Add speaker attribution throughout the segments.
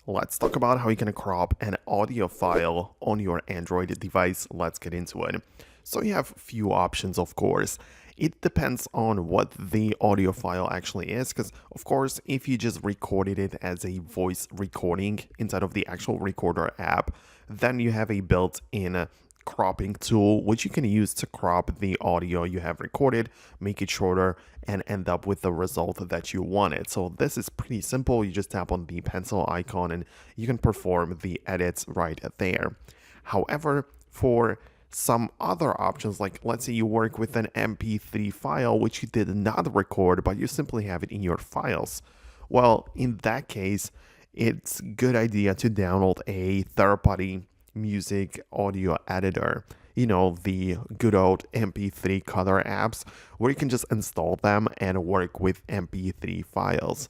Speaker 1: Let's talk about how you can crop an audio file on your Android device. Let's get into it. So you have few options, of course. It depends on what the audio file actually is, because of course, if you just recorded it as a voice recording inside of the actual recorder app, then you have a built-in cropping tool which you can use to crop the audio you have recorded, make it shorter, and end up with the result that you wanted. So this is pretty simple. You just tap on the pencil icon and you can perform the edits right there. However, for some other options, like let's say you work with an MP3 file which you did not record but you simply have it in your files, well, in that case it's a good idea to download a third-party music audio editor, the good old MP3 color apps where you can just install them and work with MP3 files.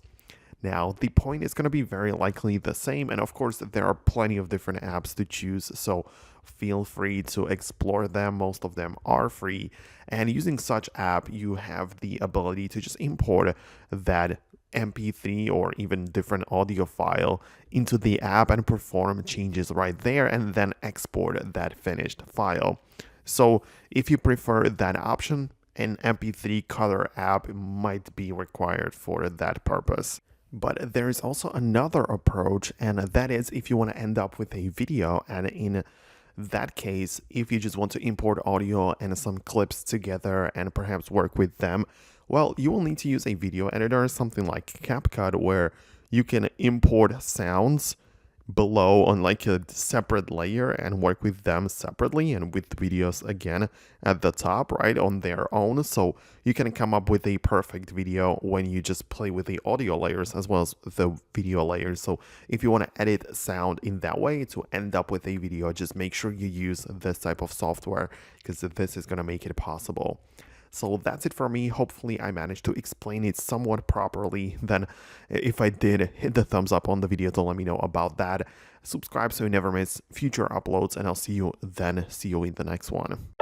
Speaker 1: Now, the point is going to be very likely the same, and of course, there are plenty of different apps to choose, so feel free to explore them. Most of them are free, and using such app, you have the ability to just import that MP3 or even different audio file into the app and perform changes right there, and then export that finished file. So, if you prefer that option, an MP3 color app might be required for that purpose. But there is also another approach, and that is if you want to end up with a video, and in that case, if you just want to import audio and some clips together and perhaps work with them, well, you will need to use a video editor, something like CapCut, where you can import sounds below on like a separate layer and work with them separately, and with videos again at the top, right, on their own. So you can come up with a perfect video when you just play with the audio layers as well as the video layers. So if you want to edit sound in that way to end up with a video, just make sure you use this type of software, because this is going to make it possible. So that's it for me. Hopefully I managed to explain it somewhat properly. Then if I did, hit the thumbs up on the video to let me know about that. Subscribe so you never miss future uploads, and I'll see you in the next one.